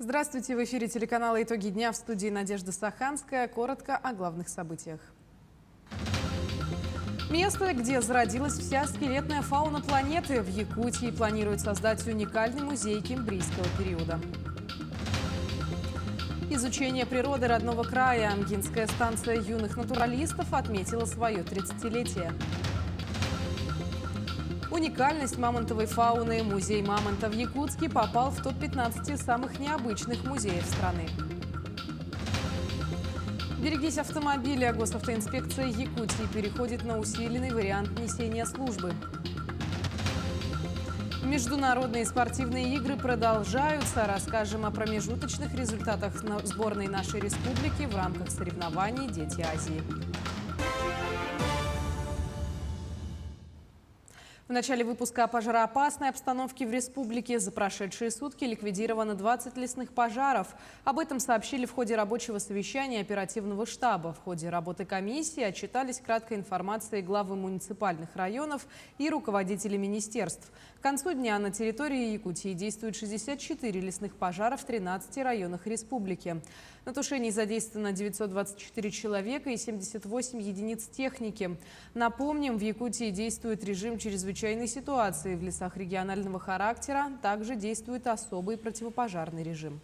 Здравствуйте! В эфире телеканала «Итоги дня», в студии Надежда Саханская. Коротко о главных событиях. Место, где зародилась вся скелетная фауна планеты. В Якутии планируют создать уникальный музей кембрийского периода. Изучение природы родного края. Амгинская станция юных натуралистов отметила свое 30-летие. Уникальность мамонтовой фауны. Музей мамонта в Якутске попал в топ-15 самых необычных музеев страны. Берегись автомобиля. Госавтоинспекция Якутии переходит на усиленный вариант несения службы. Международные спортивные игры продолжаются. Расскажем о промежуточных результатах сборной нашей республики в рамках соревнований «Дети Азии». В начале выпуска о пожароопасной обстановке в республике. За прошедшие сутки ликвидировано 20 лесных пожаров. Об этом сообщили в ходе рабочего совещания оперативного штаба. В ходе работы комиссии отчитались краткой информацией главы муниципальных районов и руководители министерств. К концу дня на территории Якутии действует 64 лесных пожара в 13 районах республики. На тушении задействовано 924 человека и 78 единиц техники. Напомним, в Якутии действует режим чрезвычайной ситуации. В лесах регионального характера также действует особый противопожарный режим.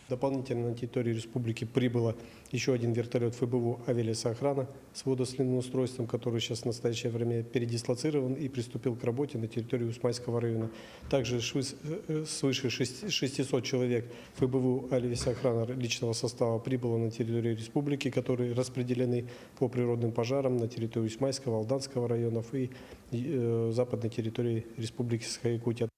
Дополнительно на территории республики прибыло еще один вертолет ФБУ «Авиалесоохрана» с водосливным устройством, который сейчас в настоящее время передислоцирован и приступил к работе на территории Усмайского района. Также свыше 600 человек ФБУ «Авиалесоохрана» личного состава прибыло на территорию республики, которые распределены по природным пожарам на территории Усмайского, Алданского районов и западной территории республики Саха-Якутия.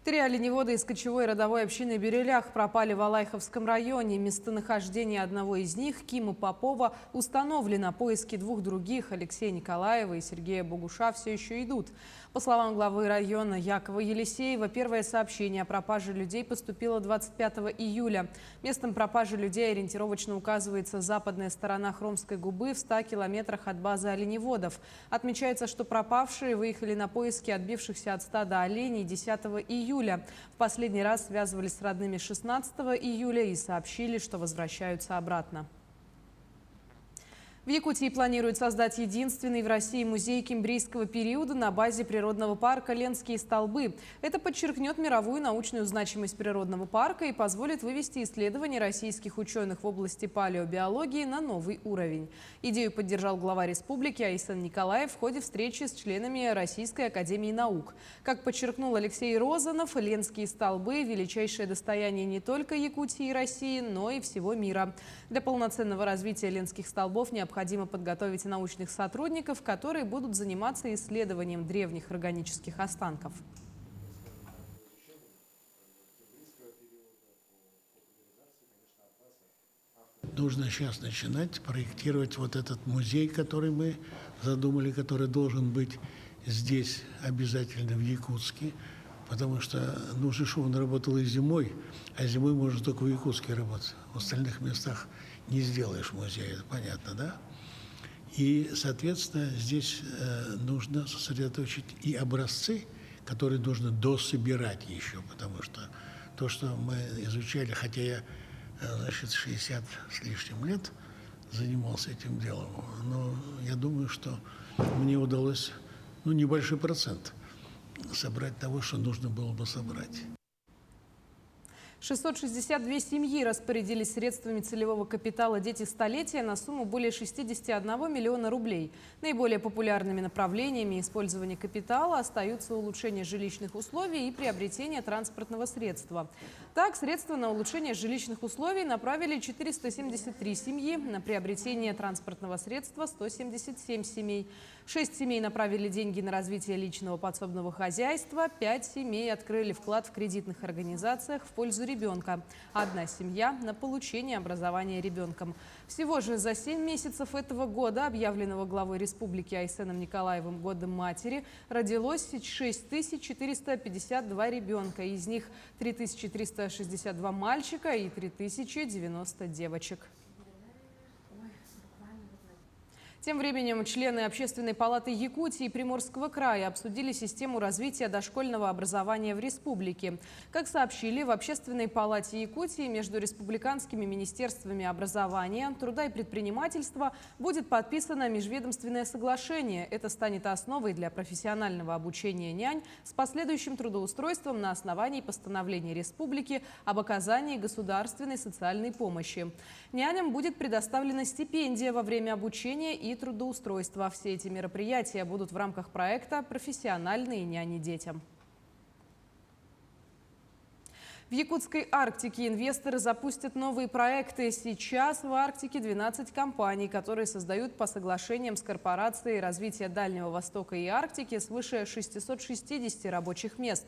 3 оленевода из кочевой родовой общины Берелях пропали в Алайховском районе. Местонахождение одного из них, Кима Попова, установлено. Поиски 2 других, Алексея Николаева и Сергея Богуша, все еще идут. По словам главы района Якова Елисеева, первое сообщение о пропаже людей поступило 25 июля. Местом пропажи людей ориентировочно указывается западная сторона Хромской губы в 100 километрах от базы оленеводов. Отмечается, что пропавшие выехали на поиски отбившихся от стада оленей 10 июля. В последний раз связывались с родными 16 июля и сообщили, что возвращаются обратно. В Якутии планируют создать единственный в России музей кембрийского периода на базе природного парка «Ленские столбы». Это подчеркнет мировую научную значимость природного парка и позволит вывести исследования российских ученых в области палеобиологии на новый уровень. Идею поддержал глава республики Айсен Николаев в ходе встречи с членами Российской академии наук. Как подчеркнул Алексей Розанов, «Ленские столбы» – величайшее достояние не только Якутии и России, но и всего мира. Для полноценного развития ленских столбов необходимо подготовить научных сотрудников, которые будут заниматься исследованием древних органических останков. Нужно сейчас начинать проектировать вот этот музей, который мы задумали, который должен быть здесь обязательно, в Якутске, потому что нужно, чтобы он работал и зимой, а зимой можно только в Якутске работать. В остальных местах не сделаешь музей, это понятно, да? И, соответственно, здесь нужно сосредоточить и образцы, которые нужно дособирать еще, потому что то, что мы изучали, хотя я, 60 с лишним лет занимался этим делом, но я думаю, что мне удалось, небольшой процент собрать того, что нужно было бы собрать. 662 семьи распорядились средствами целевого капитала «Дети столетия» на сумму более 61 миллиона рублей. Наиболее популярными направлениями использования капитала остаются улучшение жилищных условий и приобретение транспортного средства. Так, средства на улучшение жилищных условий направили 473 семьи, на приобретение транспортного средства – 177 семей. 6 семей направили деньги на развитие личного подсобного хозяйства, 5 семей открыли вклад в кредитных организациях в пользу ребенка. 1 семья на получение образования ребенком. Всего же за 7 месяцев этого года, объявленного главой республики Айсеном Николаевым годом матери, родилось 6452 ребенка. Из них 3362 мальчика и 3090 девочек. Тем временем члены Общественной палаты Якутии и Приморского края обсудили систему развития дошкольного образования в республике. Как сообщили, в Общественной палате Якутии между республиканскими министерствами образования, труда и предпринимательства будет подписано межведомственное соглашение. Это станет основой для профессионального обучения нянь с последующим трудоустройством на основании постановления республики об оказании государственной социальной помощи. Няням будет предоставлена стипендия во время обучения и трудоустройства. Все эти мероприятия будут в рамках проекта «Профессиональные няни детям». В якутской Арктике инвесторы запустят новые проекты. Сейчас в Арктике 12 компаний, которые создают по соглашениям с корпорацией развития Дальнего Востока и Арктики свыше 660 рабочих мест.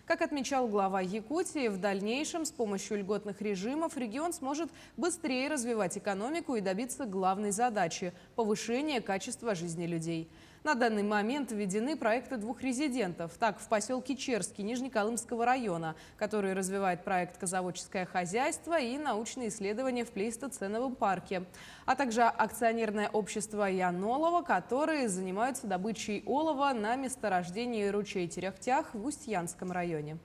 Как отмечал глава Якутии, в дальнейшем с помощью льготных режимов регион сможет быстрее развивать экономику и добиться главной задачи – повышения качества жизни людей. На данный момент введены проекты двух резидентов. Так, в поселке Черский Нижнеколымского района, который развивает проект «Козоводческое хозяйство» и научные исследования в плейстоценовом парке, а также акционерное общество Янолова, которые занимаются добычей олова на месторождении ручей Терехтях в Устьянском районе.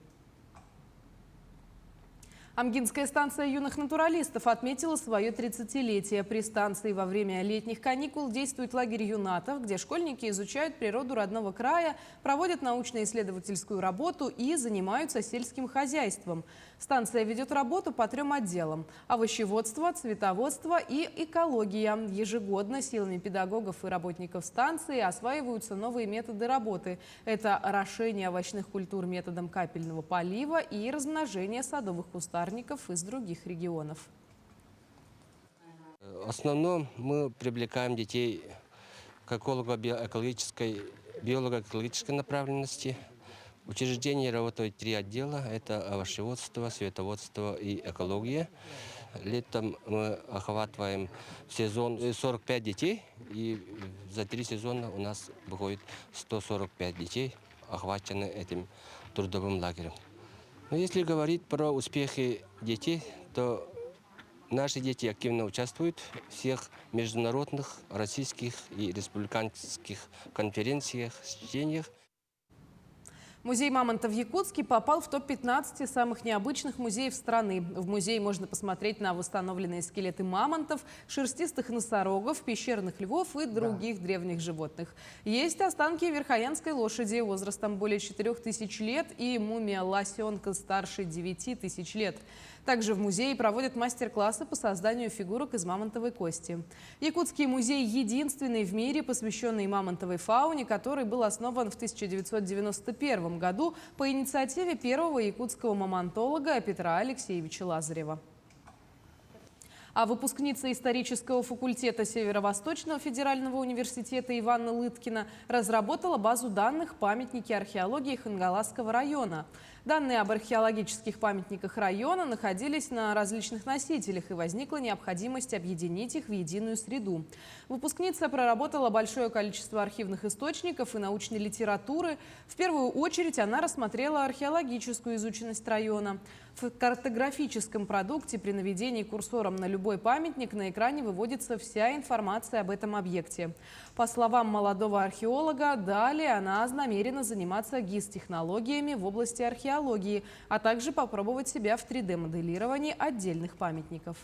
Амгинская станция юных натуралистов отметила свое 30-летие. При станции во время летних каникул действует лагерь юнатов, где школьники изучают природу родного края, проводят научно-исследовательскую работу и занимаются сельским хозяйством. Станция ведет работу по 3 отделам – овощеводство, цветоводство и экология. Ежегодно силами педагогов и работников станции осваиваются новые методы работы. Это орошение овощных культур методом капельного полива и размножение садовых кустарников из других регионов. В основном мы привлекаем детей к биолого-экологической направленности. В учреждении работают 3 отдела. Это овощеводство, цветоводство и экология. Летом мы охватываем в сезон 45 детей. И за 3 сезона у нас выходит 145 детей, охвачены этим трудовым лагерем. Но если говорить про успехи детей, то наши дети активно участвуют в всех международных, российских и республиканских конференциях, чтениях. Музей мамонта в Якутске попал в топ-15 самых необычных музеев страны. В музее можно посмотреть на восстановленные скелеты мамонтов, шерстистых носорогов, пещерных львов и других древних животных. Есть останки верхоянской лошади возрастом более 4000 лет и мумия лосенка старше 9000 лет. Также в музее проводят мастер-классы по созданию фигурок из мамонтовой кости. Якутский музей единственный в мире, посвященный мамонтовой фауне, который был основан в 1991 году по инициативе первого якутского мамонтолога Петра Алексеевича Лазарева. А выпускница исторического факультета Северо-Восточного федерального университета Ивана Лыткина разработала базу данных «Памятники археологии Хангаласского района». Данные об археологических памятниках района находились на различных носителях, и возникла необходимость объединить их в единую среду. Выпускница проработала большое количество архивных источников и научной литературы. В первую очередь она рассмотрела археологическую изученность района. В картографическом продукте при наведении курсором на любой памятник на экране выводится вся информация об этом объекте. По словам молодого археолога, далее она намерена заниматься ГИС-технологиями в области археологии, а также попробовать себя в 3D-моделировании отдельных памятников.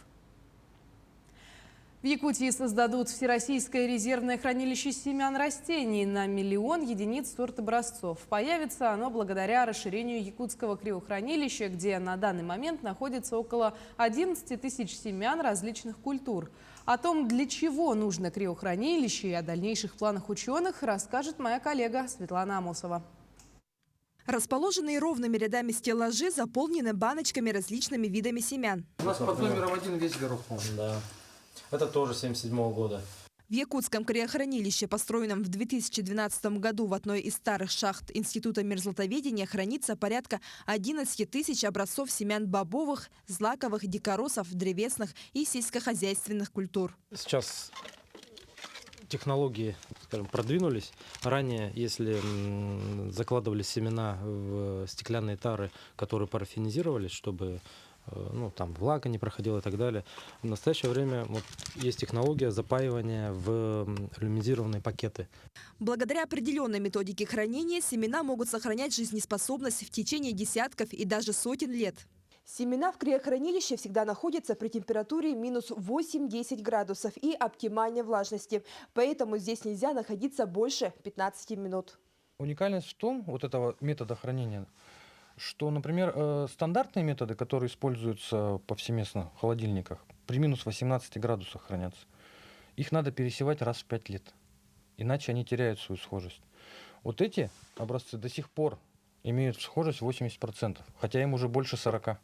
В Якутии создадут всероссийское резервное хранилище семян растений на 1 миллион единиц сорт-образцов. Появится оно благодаря расширению якутского криохранилища, где на данный момент находится около 11 тысяч семян различных культур. О том, для чего нужно криохранилище и о дальнейших планах ученых, расскажет моя коллега Светлана Амосова. Расположенные ровными рядами стеллажи заполнены баночками различными видами семян. У нас под номером 1 весь горох. Да. Это тоже 1977 года. В якутском криохранилище, построенном в 2012 году в одной из старых шахт Института мерзлотоведения, хранится порядка 11 тысяч образцов семян бобовых, злаковых, дикоросов, древесных и сельскохозяйственных культур. Сейчас технологии, скажем, продвинулись. Ранее, если закладывали семена в стеклянные тары, которые парафинизировались, чтобы ну, там влага не проходила и так далее. В настоящее время вот, есть технология запаивания в алюминизированные пакеты. Благодаря определенной методике хранения семена могут сохранять жизнеспособность в течение десятков и даже сотен лет. Семена в криохранилище всегда находятся при температуре минус 8-10 градусов и оптимальной влажности. Поэтому здесь нельзя находиться больше 15 минут. Уникальность в том, вот этого метода хранения, что, например, стандартные методы, которые используются повсеместно в холодильниках, при минус 18 градусах хранятся, их надо пересевать раз в 5 лет. Иначе они теряют свою схожесть. Вот эти образцы до сих пор имеют схожесть 80%, хотя им уже больше 40%.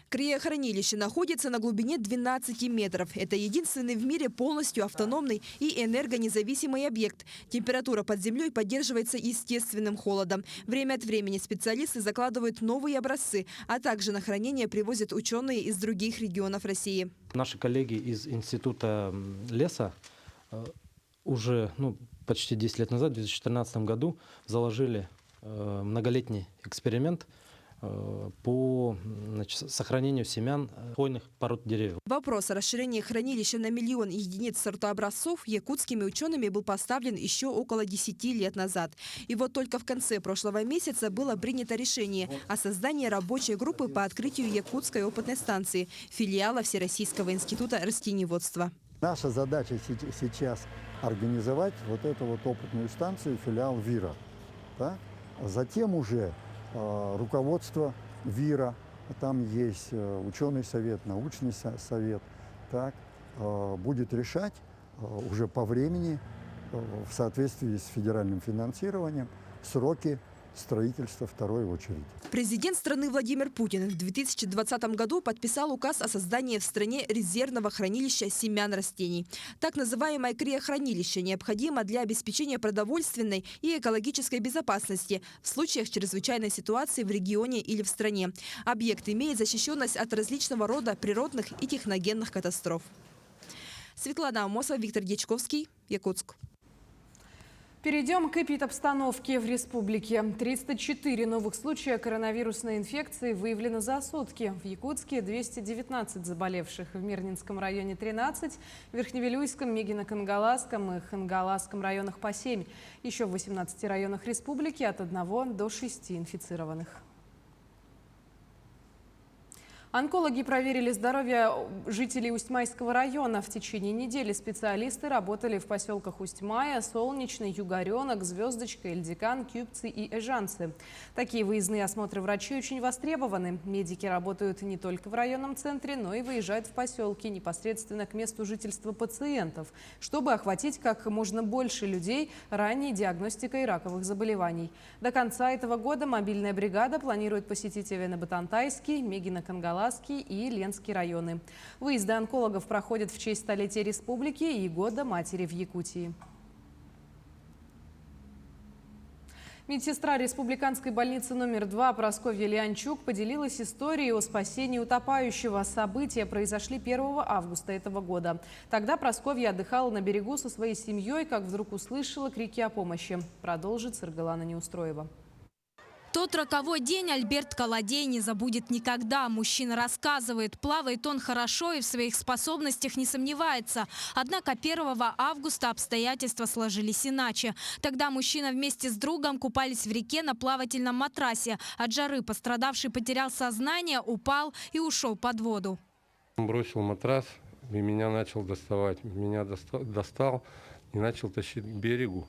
Криохранилище находится на глубине 12 метров. Это единственный в мире полностью автономный и энергонезависимый объект. Температура под землей поддерживается естественным холодом. Время от времени специалисты закладывают новые образцы, а также на хранение привозят ученые из других регионов России. Наши коллеги из Института леса уже почти 10 лет назад, в 2014 году, заложили многолетний эксперимент по сохранению семян хвойных пород деревьев. Вопрос о расширении хранилища на 1 миллион единиц сортообразцов якутскими учеными был поставлен еще около 10 лет назад. И вот только в конце прошлого месяца было принято решение о создании рабочей группы по открытию Якутской опытной станции, филиала Всероссийского института растениеводства. Наша задача сейчас организовать вот эту вот опытную станцию, филиал ВИРа. Да? Затем уже руководство ВИРа, там есть ученый совет, научный совет, так, будет решать уже по времени, в соответствии с федеральным финансированием, сроки строительства второй очереди. Президент страны Владимир Путин в 2020 году подписал указ о создании в стране резервного хранилища семян растений. Так называемое криохранилище необходимо для обеспечения продовольственной и экологической безопасности в случаях чрезвычайной ситуации в регионе или в стране. Объект имеет защищенность от различного рода природных и техногенных катастроф. Светлана Амосова, Виктор Дьячковский, Якутск. Перейдем к эпидобстановке в республике. 304 новых случая коронавирусной инфекции выявлено за сутки. В Якутске 219 заболевших, в Мирнинском районе 13, в Верхневилюйском, Мегино-Кангаласском и Хангаласском районах по 7. Еще в 18 районах республики от 1 до 6 инфицированных. Онкологи проверили здоровье жителей Усть-Майского района. В течение недели специалисты работали в поселках Усть-Мая, Солнечный, Югоренок, Звездочка, Эльдикан, Кюбцы и Эжанцы. Такие выездные осмотры врачей очень востребованы. Медики работают не только в районном центре, но и выезжают в поселки непосредственно к месту жительства пациентов, чтобы охватить как можно больше людей ранней диагностикой раковых заболеваний. До конца этого года мобильная бригада планирует посетить Эвено-Батантайский, Мегино-Кангаласский и Ленский районы. Выезды онкологов проходят в честь столетия республики и Года матери в Якутии. Медсестра республиканской больницы номер 2 Прасковья Леончук поделилась историей о спасении утопающего. События произошли 1 августа этого года. Тогда Прасковья отдыхала на берегу со своей семьей, как вдруг услышала крики о помощи. Продолжит Саргалана Неустроева. Тот роковой день Альберт Колодей не забудет никогда. Мужчина рассказывает, плавает он хорошо и в своих способностях не сомневается. Однако 1 августа обстоятельства сложились иначе. Тогда мужчина вместе с другом купались в реке на плавательном матрасе. От жары пострадавший потерял сознание, упал и ушел под воду. Он бросил матрас и меня начал доставать. Меня достал и начал тащить к берегу.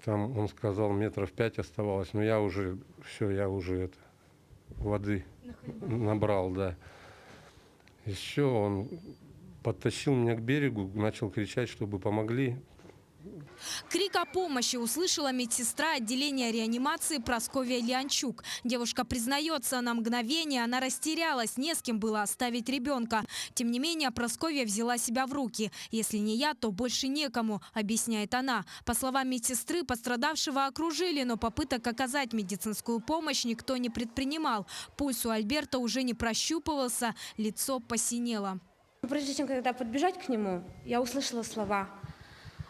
Там, он сказал, 5 метров оставалось, но я уже воды набрал, да. Еще он подтащил меня к берегу, начал кричать, чтобы помогли. Крик о помощи услышала медсестра отделения реанимации Прасковья Леончук. Девушка признается, на мгновение она растерялась, не с кем было оставить ребенка. Тем не менее, Прасковья взяла себя в руки. «Если не я, то больше некому», объясняет она. По словам медсестры, пострадавшего окружили, но попыток оказать медицинскую помощь никто не предпринимал. Пульс у Альберта уже не прощупывался, лицо посинело. Прежде чем когда подбежать к нему, я услышала слова: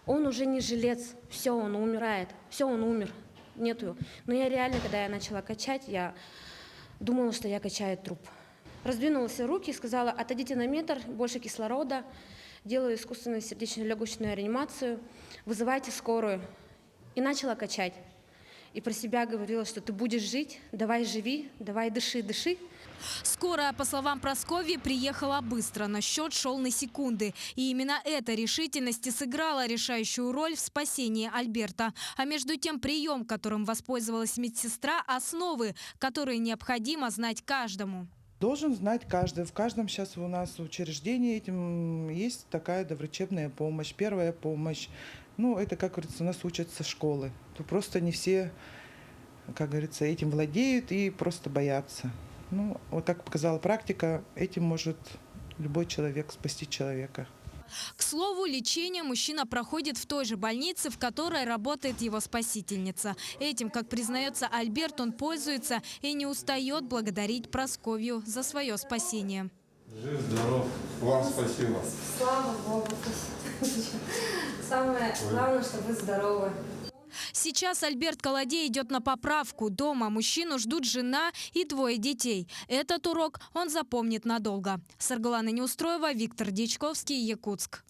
«Он уже не жилец, все, он умирает, все, он умер, нету». Но я реально, когда я начала качать, я думала, что я качаю труп. раздвинула все руки и сказала: отойдите на метр, больше кислорода, делаю искусственную сердечно-легочную реанимацию, вызывайте скорую. И начала качать. И про себя говорила, что ты будешь жить, давай живи, давай дыши, дыши. Скорая, по словам Прасковьи, приехала быстро, но счет шел на секунды. И именно эта решительность и сыграла решающую роль в спасении Альберта. А между тем прием, которым воспользовалась медсестра, основы, которые необходимо знать каждому. Должен знать каждый. В каждом сейчас у нас учреждении этим есть такая доврачебная помощь, первая помощь. Ну, это, как говорится, у нас учат со школы. То просто не все, как говорится, этим владеют и просто боятся. Ну, вот как показала практика, этим может любой человек спасти человека. К слову, лечение мужчина проходит в той же больнице, в которой работает его спасительница. Этим, как признается Альберт, он пользуется и не устает благодарить Прасковью за свое спасение. Жив, здоров. Вам спасибо. Слава Богу. Самое главное, что вы здоровы. Сейчас Альберт Колодей идет на поправку. Дома мужчину ждут жена и 2 детей. Этот урок он запомнит надолго. Саргалана Неустроева, Виктор Дьячковский, Якутск.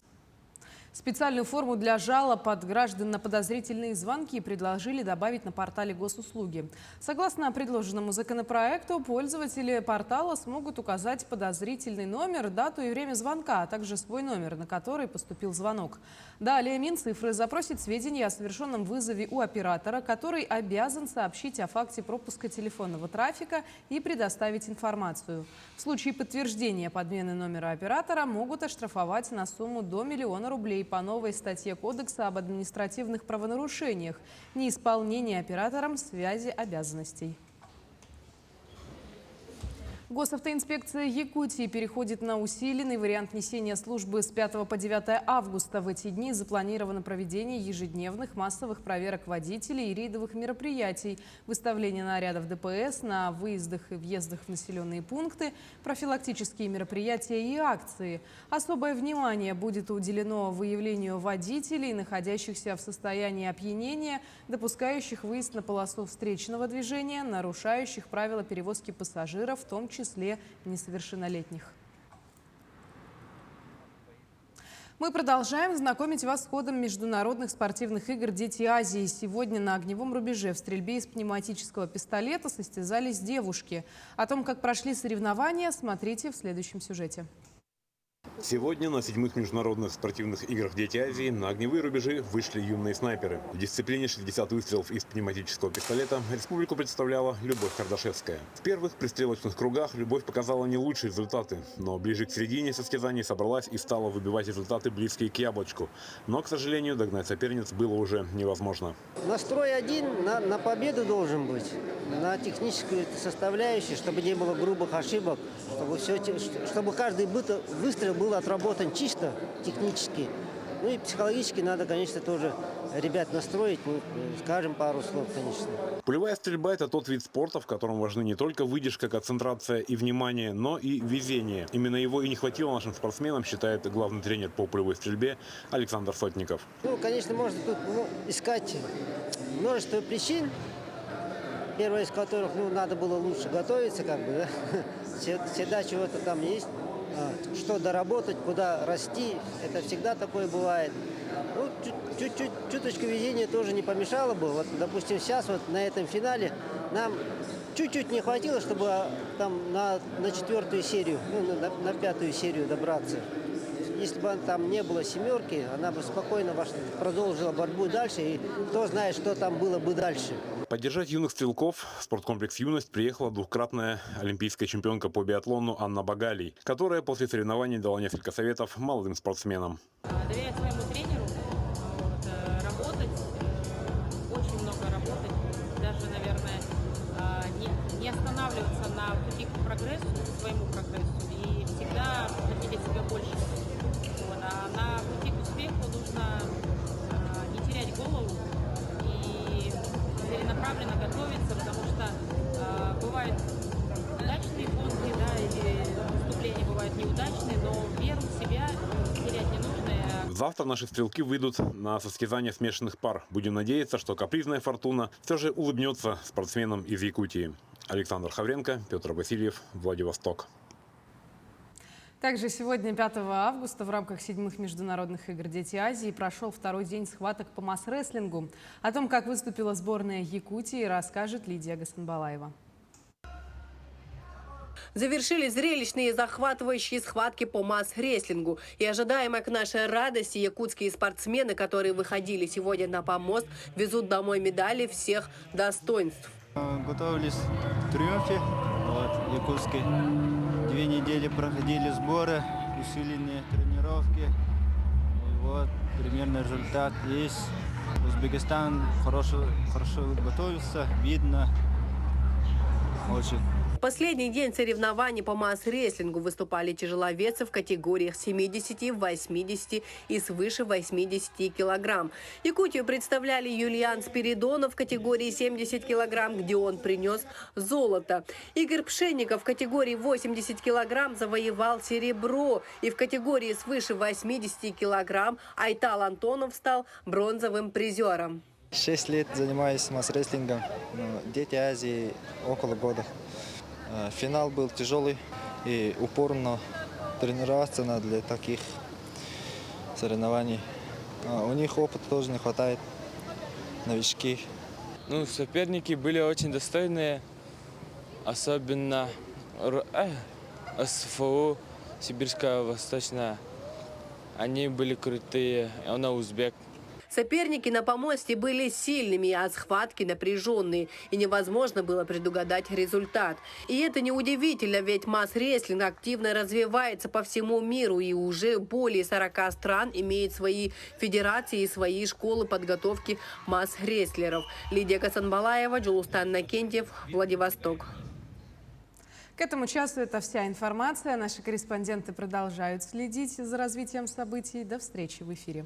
Специальную форму для жалоб от граждан на подозрительные звонки предложили добавить на портале госуслуги. Согласно предложенному законопроекту, пользователи портала смогут указать подозрительный номер, дату и время звонка, а также свой номер, на который поступил звонок. Далее Минцифры запросит сведения о совершенном вызове у оператора, который обязан сообщить о факте пропуска телефонного трафика и предоставить информацию. В случае подтверждения подмены номера оператора могут оштрафовать на сумму до 1 000 000 рублей по новой статье Кодекса об административных правонарушениях – неисполнение оператором связи обязанностей. Госавтоинспекция Якутии переходит на усиленный вариант несения службы с 5 по 9 августа. В эти дни запланировано проведение ежедневных массовых проверок водителей и рейдовых мероприятий, выставление нарядов ДПС на выездах и въездах в населенные пункты, профилактические мероприятия и акции. Особое внимание будет уделено выявлению водителей, находящихся в состоянии опьянения, допускающих выезд на полосу встречного движения, нарушающих правила перевозки пассажиров, в том числе несовершеннолетних. Мы продолжаем знакомить вас с ходом международных спортивных игр «Дети Азии». Сегодня на огневом рубеже в стрельбе из пневматического пистолета состязались девушки. О том, как прошли соревнования, смотрите в следующем сюжете. Сегодня на 7-х международных спортивных играх «Дети Азии» на огневые рубежи вышли юные снайперы. В дисциплине 60 выстрелов из пневматического пистолета республику представляла Любовь Кардашевская. В первых пристрелочных кругах Любовь показала не лучшие результаты, но ближе к середине состязаний собралась и стала выбивать результаты, близкие к яблочку. Но, к сожалению, догнать соперниц было уже невозможно. Настрой один на победу должен быть, на техническую составляющую, чтобы не было грубых ошибок, чтобы каждый выстрел был отработан чисто технически. Ну и психологически надо, конечно, тоже ребят настроить, мы скажем пару слов, конечно. Пулевая стрельба – это тот вид спорта, в котором важны не только выдержка, концентрация и внимание, но и везение. Именно его и не хватило нашим спортсменам, считает главный тренер по пулевой стрельбе Александр Сотников. Ну, конечно, можно тут искать множество причин, первая из которых, надо было лучше готовиться, как бы, да? Всегда чего-то там есть. Что доработать, куда расти, это всегда такое бывает. Ну, чуточку везения тоже не помешало бы. Вот, допустим, сейчас вот на этом финале нам чуть-чуть не хватило, чтобы там на 4-ю серию, на 5-ю серию добраться. Если бы там не было семерки, она бы спокойно продолжила борьбу дальше, и кто знает, что там было бы дальше. Поддержать юных стрелков в спорткомплекс «Юность» приехала двукратная олимпийская чемпионка по биатлону Анна Багалий, которая после соревнований дала несколько советов молодым спортсменам. Доверять своему тренеру, работать, очень много работать, даже, наверное, не останавливаться на пути к прогрессу, к своему прогрессу, и всегда хотеть от себя больше. А на пути к успеху нужно не терять голову и целенаправленно готовиться, потому что бывают удачные гонки, да, или выступления бывают неудачные, но веру в себя терять не нужно. Завтра наши стрелки выйдут на состязание смешанных пар. Будем надеяться, что капризная фортуна все же улыбнется спортсменам из Якутии. Александр Хавренко, Петр Васильев, Владивосток. Также сегодня, 5 августа, в рамках 7-х международных игр «Дети Азии» прошел второй день схваток по масс-рестлингу. О том, как выступила сборная Якутии, расскажет Лидия Гасанбалаева. Завершились зрелищные и захватывающие схватки по масс-рестлингу. И ожидаемо к нашей радости якутские спортсмены, которые выходили сегодня на помост, везут домой медали всех достоинств. Готовились к триумфе. Якутские 2 недели проходили сборы, усиленные тренировки. И примерный результат есть. Узбекистан хорошо готовится, видно очень. Последний день соревнований по масс-рестлингу выступали тяжеловесы в категориях 70, 80 и свыше 80 килограмм. Якутию представляли Юлиан Спиридонов в категории 70 килограмм, где он принес золото. Игорь Пшенников в категории 80 килограмм завоевал серебро. И в категории свыше 80 килограмм Айтал Антонов стал бронзовым призером. 6 лет занимаюсь масс-рестлингом. Дети Азии около года. Финал был тяжелый и упорно тренироваться надо для таких соревнований. У них опыта тоже не хватает, новички. Соперники были очень достойные, особенно СФУ, Сибирская Восточная. Они были крутые, он узбек. Соперники на помосте были сильными, а схватки напряженные, и невозможно было предугадать результат. И это неудивительно, ведь масс-рестлинг активно развивается по всему миру, и уже более 40 стран имеют свои федерации и свои школы подготовки масс-рестлеров. Лидия Гасанбалаева, Джулустан Накентьев, Владивосток. К этому часу это вся информация. Наши корреспонденты продолжают следить за развитием событий. До встречи в эфире.